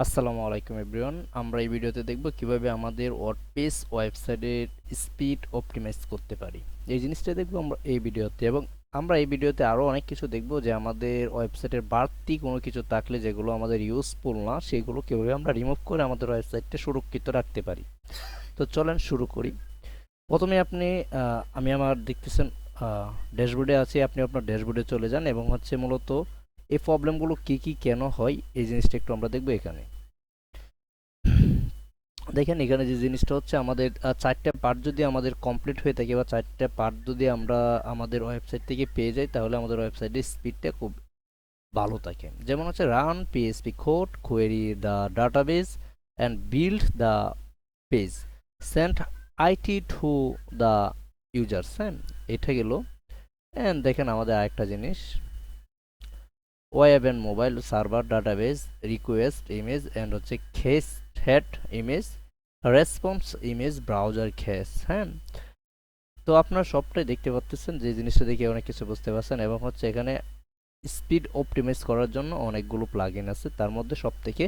আসসালামু আলাইকুম এভরিওয়ান। আমরা এই ভিডিওতে দেখব কিভাবে আমাদের ওয়ার্ডপ্রেস ওয়েবসাইটের স্পিড অপটিমাইজ করতে পারি। এই জিনিসটা দেখব আমরা এই ভিডিওতে, এবং আমরা এই ভিডিওতে আরও অনেক কিছু দেখব যে আমাদের ওয়েবসাইটের বাড়তি কোনো কিছু থাকলে যেগুলো আমাদের ইউজফুল না, সেগুলো কিভাবে আমরা রিমুভ করে আমাদের ওয়েবসাইটটা সুরক্ষিত রাখতে পারি। তো চলেন শুরু করি। প্রথমে আমি আমার দেখতেছেন ড্যাশবোর্ডে আছি। আপনি আপনার ড্যাশবোর্ডে চলে যান এবং মূলত এই প্রবলেমগুলো কি কি কেন হয় এই জিনিসটা একটু আমরা দেখব এখানে। দেখেন এখানে যে জিনিসটা হচ্ছে আমাদের চারটে পার্ট যদি আমাদের কমপ্লিট হয়ে থাকে বা চারটে পার্ট যদি আমরা আমাদের ওয়েবসাইট থেকে পেয়ে যাই, তাহলে আমাদের ওয়েবসাইটের স্পিডটা খুব ভালো থাকে। যেমন হচ্ছে run PSP code, query the database and build the page, send it to the users. হ্যাঁ, এটা গেল। অ্যান্ড দেখেন আমাদের আরেকটা জিনিস, web and mobile server database request image and হচ্ছে cache head image response image browser cache. হ্যাঁ, তো আপনারা সবটাই দেখতে পাচ্ছেন, যে জিনিসটা দেখে অনেক কিছু বুঝতে পারছেন। এবং হচ্ছে এখানে স্পিড অপটিমাইজ করার জন্য অনেকগুলো প্লাগইন আছে। তার মধ্যে সবথেকে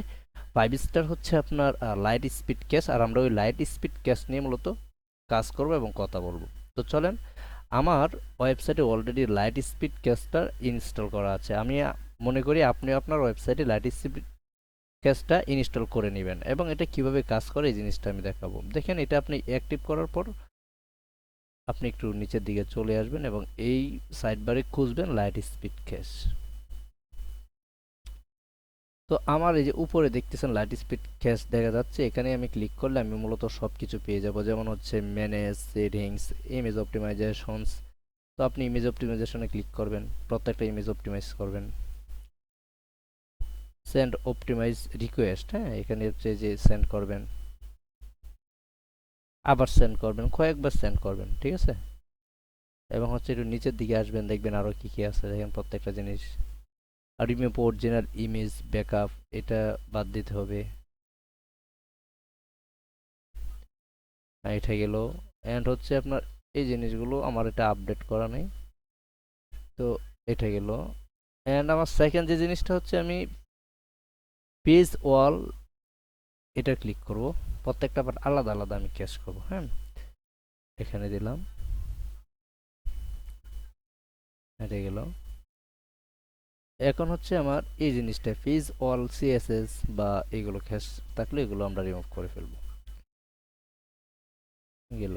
5 স্টার হচ্ছে আপনার লাইট স্পিড ক্যাশ। আর আমরা ওই লাইট স্পিড ক্যাশ নিয়ে মূলত কাজ করব এবং কথা বলবো। তো চলেন, আমার ওয়েবসাইটে অলরেডি লাইট স্পিড ক্যাশটা ইনস্টল করা আছে। আমি মনে করি আপনি আপনার ওয়েবসাইটে লাইট স্পিড ক্যাশটা ইনস্টল করে নেবেন, এবং এটা কিভাবে কাজ করে এই জিনিসটা আমি দেখাবো। দেখেন, এটা আপনি অ্যাক্টিভ করার পর আপনি একটু নিচের দিকে চলে আসবেন এবং এই সাইড বারে খুঁজবেন লাইট স্পিড ক্যাশ। তো আমার এই যে উপরে দেখতেছেন লাইট স্পিড ক্যাশ দেখা যাচ্ছে, এখানে আমি ক্লিক করলে আমি মূলত সব কিছু পেয়ে যাব। যেমন হচ্ছে ম্যানেজ সেটিংস, ইমেজ অপটিমাইজেশনস। তো আপনি ইমেজ অপটিমাইজেশনে ক্লিক করবেন, প্রত্যেকটা ইমেজ অপটিমাইজ করবেন। সেন্ড অপটিমাইজ রিকোয়েস্ট, হ্যাঁ, এখানে হচ্ছে যে সেন্ড করবেন, আবার সেন্ড করবেন, কয়েকবার সেন্ড করবেন, ঠিক আছে। এবং হচ্ছে একটু নিচের দিকে আসবেন, দেখবেন আরও কি কি আছে। দেখেন প্রত্যেকটা জিনিস, রিমুভ অরিজিনাল ইমেজ ব্যাকআপ, এটা বাদ দিতে হবে। এটা গেল। অ্যান্ড হচ্ছে আপনার এই জিনিসগুলো আমার এটা আপডেট করা নেই, তো এটা গেল। অ্যান্ড আমার সেকেন্ড যে জিনিসটা হচ্ছে, আমি পেজ ওয়াল এটা ক্লিক করব। প্রত্যেকটা আবার আলাদা আলাদা আমি ক্যাশ করব। হ্যাঁ, এখানে দিলাম, এটা গেল। এখন হচ্ছে আমার এই জিনিসটা পেজ অল সিএসএস বা এগুলো ক্যাশ থাকলে এগুলো আমরা রিমুভ করে ফেলবো। গেল।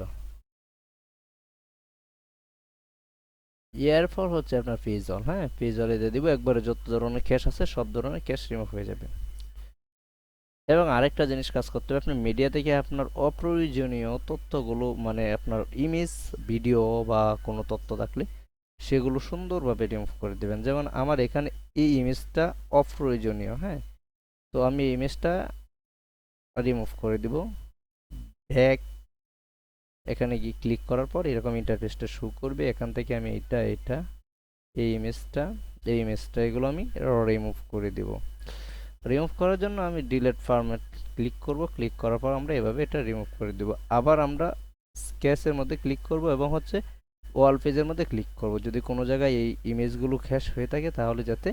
এরপর হচ্ছে আপনার পেজ অল, হ্যাঁ, পেজ অলে দিয়ে দিব। একবারে যত ধরনের ক্যাশ আছে সব ধরনের ক্যাশ রিমুভ হয়ে যাবে। এবং আরেকটা জিনিস কাজ করতে হবে, আপনি মিডিয়া থেকে আপনার অপ্রয়োজনীয় তথ্যগুলো, মানে আপনার ইমেজ ভিডিও বা কোনো তথ্য থাকলে সেগুলো সুন্দরভাবে রিমুভ করে দেবেন। যেমন আমার এখানে এই ইমেজটা অপ্রয়োজনীয়, হ্যাঁ, তো আমি ইমেজটা রিমুভ করে দিব। ব্যাক, এখানে গিয়ে ক্লিক করার পর এরকম ইন্টারফেসটা শো করবে। এখান থেকে আমি এটা এই ইমেজটা এগুলো আমি রিমুভ করে দিব। রিমুভ করার জন্য আমি ডিলিট ফরম্যাট ক্লিক করব। ক্লিক করার পর আমরা এভাবে এটা রিমুভ করে দেব। আবার আমরা স্কেচের মধ্যে ক্লিক করব এবং হচ্ছে ওয়াল পেজের মধ্যে ক্লিক করব। যদি কোনো জায়গায় এই ইমেজগুলো ক্যাশ হয়ে থাকে, তাহলে যাতে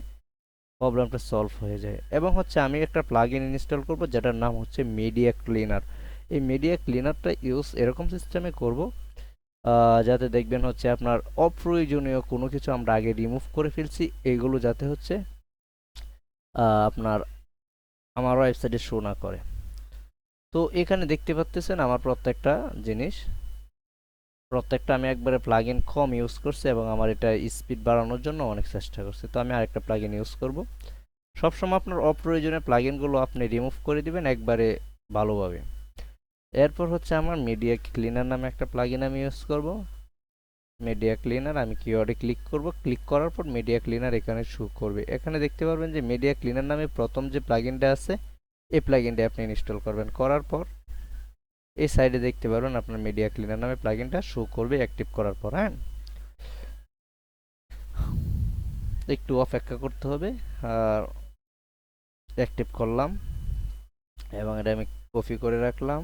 প্রবলেমটা সলভ হয়ে যায়। এবং হচ্ছে আমি একটা প্লাগইন ইনস্টল করব, যেটার নাম হচ্ছে মিডিয়া ক্লিনার। এই মিডিয়া ক্লিনারটা ইউজ এরকম সিস্টেমে করব যাতে দেখবেন হচ্ছে আপনার অপ্রয়োজনীয় কোনো কিছু আমরা আগে রিমুভ করে ফেলছি, এগুলো যাতে হচ্ছে আপনার আমার ওয়েবসাইটে শো না করে। তো এখানে দেখতে পাচ্ছেন আমার প্রত্যেকটা আমি একবারে প্লাগইন কম ইউজ করছি, এবং আমার এটা স্পিড বাড়ানোর জন্য অনেক চেষ্টা করছি। তো আমি আরেকটা প্লাগইন ইউজ করব। সবসময় আপনার অপ্রয়োজনীয় প্লাগইনগুলো আপনি রিমুভ করে দিবেন একবারে ভালোভাবে। এরপর হচ্ছে আমার মিডিয়া ক্লিনার নামে একটা প্লাগইন আমি ইউজ করব। মিডিয়া ক্লিনার, আমি কিওয়ার্ডে ক্লিক করব। ক্লিক করার পর মিডিয়া ক্লিনার এখানে শো করবে। এখানে দেখতে পারবেন যে মিডিয়া ক্লিনার নামে প্রথম যে প্লাগইনটা আছে, এই প্লাগইনটা আপনি ইনস্টল করবেন। করার পর এই সাইডে দেখতে পারবেন আপনার মিডিয়া ক্লিনার নামে প্লাগইনটা শো করবে অ্যাক্টিভ করার পর। হ্যাঁ, একটু অপেক্ষা করতে হবে। আর অ্যাক্টিভ করলাম এবং এটা আমি কপি করে রাখলাম।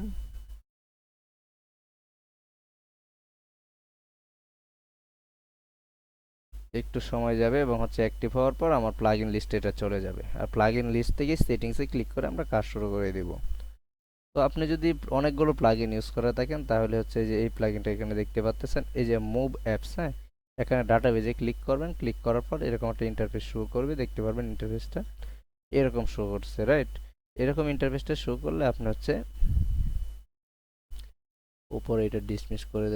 একটু সময় যাবে এবং হচ্ছে অ্যাক্টিভ হওয়ার পর আমার প্লাগইন লিস্টে এটা চলে যাবে। আর প্লাগইন লিস্ট থেকে সেটিংসে ক্লিক করে আমরা কাজ শুরু করে দিব। তো আপনি যদি অনেকগুলো প্লাগইন ইউজ করে থাকেন তাহলে হচ্ছে যে এই প্লাগইনটা এখানে দেখতে পাচ্ছেন, এই যে মুভ অ্যাপস, হ্যাঁ, এখানে ডাটাবেজে ক্লিক করবেন। ক্লিক করার পর এরকম একটা ইন্টারফেস শো করবে, দেখতে পারবেন ইন্টারফেসটা এরকম শো করছে, রাইট? এরকম ইন্টারফেসটা শো করলে আপনি হচ্ছে উপরে এটা ডিসমিস করে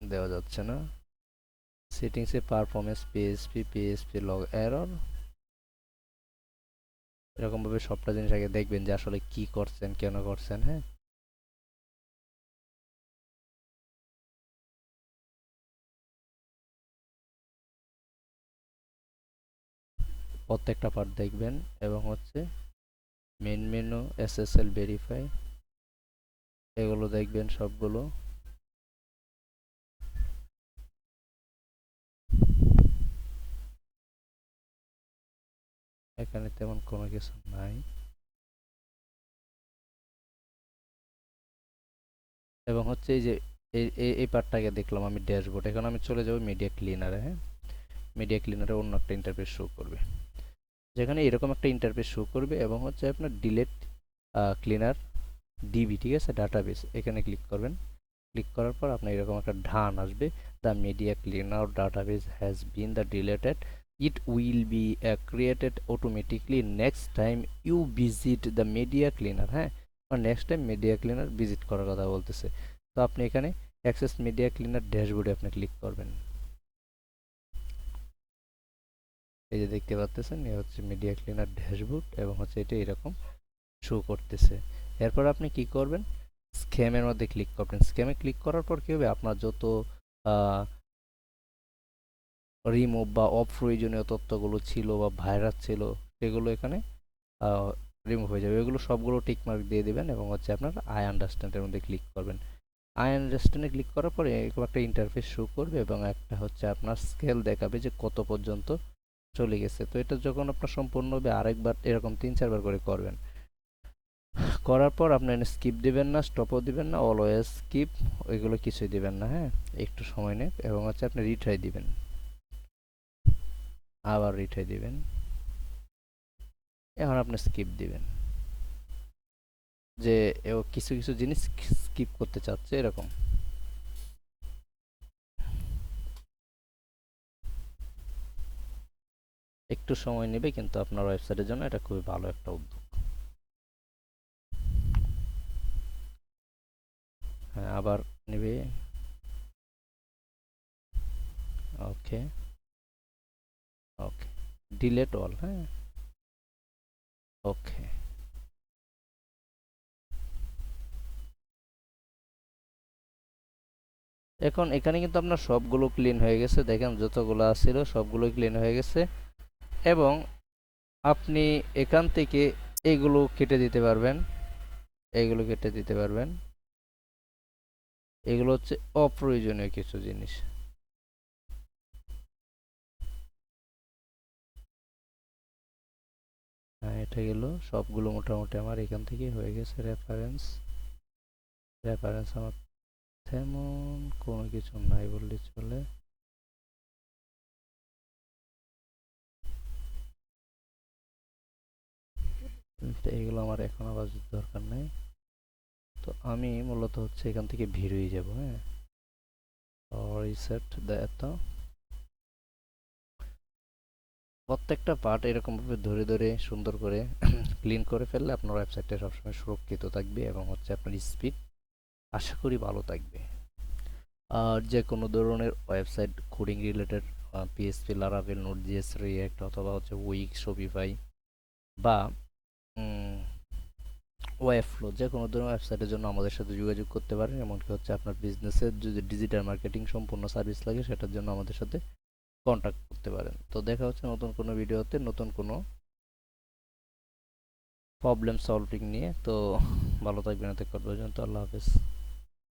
দেওয়া যাচ্ছে না। সেটিংসে পারফরমেন্স পিএইচপি লগ এরর, এরকম ভাবে সবটা জিনিস আগে দেখবেন যে আসলে কি করছেন, কেন করছেন, হ্যাঁ। প্রত্যেকটা পার্ট দেখবেন এবং হচ্ছে মেন মেনু, এসএসএল ভেরিফাই, এগুলো দেখবেন সবগুলো। এখানে তেমন কোনো কিছু নাই। এবং হচ্ছে এই যে এই পার্টটাকে দেখলাম আমি ড্যাশবোর্ড। এখন আমি চলে যাব মিডিয়া ক্লিনারে, হ্যাঁ। মিডিয়া ক্লিনারে অন্য একটা ইন্টারফেস শো করবে, যেখানে এরকম একটা ইন্টারফেস শো করবে এবং হচ্ছে আপনার ডিলেট ক্লিনার ডিবি, ঠিক আছে, ডাটাবেস, এখানে ক্লিক করবেন। ক্লিক করার পর আপনার এরকম একটা ঢান আসবে, the media cleaner database has been the deleted, it will be created automatically next time you visit the media cleaner, হ্যাঁ। আর next time media cleaner visit করার কথা বলতেছে। তো আপনি এখানে অ্যাক্সেস মিডিয়া ক্লিনার ড্যাশবোর্ডে আপনি ক্লিক করবেন। এই যে দেখতে পাচ্ছেন, এ হচ্ছে মিডিয়া ক্লিনার ড্যাশবোর্ড এবং হচ্ছে এটা এরকম শো করতেছে। এরপর আপনি কি করবেন, স্ক্যামের মধ্যে ক্লিক করবেন। স্ক্যামে ক্লিক করার পর কি হবে, আপনার যত রিমুভ বা অপ্রয়োজনীয় তথ্যগুলো ছিল বা ভাইরাস ছিল সেগুলো এখানে রিমুভ হয়ে যাবে। এগুলো সবগুলো টিক মার্ক দিয়ে দিবেন এবং হচ্ছে আপনার আই আন্ডারস্ট্যান্ডের মধ্যে ক্লিক করবেন। আই আন্ডারস্ট্যান্ডে ক্লিক করার পরে এরকম একটা ইন্টারফেস শো করবে এবং একটা হচ্ছে আপনার স্কেল দেখাবে যে কত পর্যন্ত চলে গেছে। তো এটা যখন আপনার সম্পূর্ণ হবে আরেকবার এরকম ৩-৪ বার করে করবেন। করার পর আপনি স্কিপ দিবেন না, স্টপও দিবেন না, অলওয়েজ স্কিপ, ওইগুলো কিছুই দিবেন না, হ্যাঁ। একটু সময় নেন এবং হচ্ছে আপনি রিট্রাই দিবেন, আবার রিট্রাই দিবেন, এখন আপনি স্কিপ দিবেন, যে ও কিছু কিছু জিনিস স্কিপ করতে চাচ্ছে এরকম। একটু সময় নেবে কিন্তু আপনার ওয়েবসাইটের জন্য এটা খুবই ভালো একটা উদ্যোগ। হ্যাঁ, আবার নেবে। ওকে, ওকে, ডিলেট অল, হ্যাঁ, ওকে। এখন এখানে কিন্তু আপনার সবগুলো ক্লিন হয়ে গেছে, দেখেন যতগুলো ছিল সবগুলোই ক্লিন হয়ে গেছে। এবং আপনি এখান থেকে এগুলো কেটে দিতে পারবেন, এগুলো কেটে দিতে পারবেন। এগুলো হচ্ছে অপ্রয়োজনীয় কিছু জিনিস। হ্যাঁ, এটা গেল সবগুলো মোটামুটি আমার এখান থেকে হয়ে গেছে। রেফারেন্স, রেফারেন্স আমার তেমন কোনো কিছু নাই বললে চলে। এগুলো আমার এখন আবার দরকার নেই। তো আমি মূলত হচ্ছে এখান থেকে বেরিয়ে যাব, হ্যাঁ। রিসেট এত প্রত্যেকটা পার্ট এরকম ভাবে ধরে ধরে সুন্দর করে ক্লিন করে ফেললে আপনার ওয়েবসাইটটা সবসময় সুরক্ষিত থাকবে এবং হচ্ছে আপনার স্পিড আশা করি ভালো থাকবে। আর যে কোনো ধরনের website coding related, PSP, Laravel, node GS, react অথবা হচ্ছে উইক, শপিফাই বা ওয়েবফ্লো, যে কোনো ধরনের ওয়েবসাইটের জন্য আমাদের সাথে যোগাযোগ করতে পারেন। এমনকি হচ্ছে আপনার বিজনেসের যদি ডিজিটাল মার্কেটিং সম্পূর্ণ সার্ভিস লাগে সেটার জন্য আমাদের সাথে কন্ট্যাক্ট করতে পারেন। তো দেখা হচ্ছে নতুন কোনো ভিডিওতে নতুন কোনো প্রবলেম সলভিং নিয়ে। তো ভালো থাকবেন এতক্ষণ পর্যন্ত। আল্লাহ হাফেজ।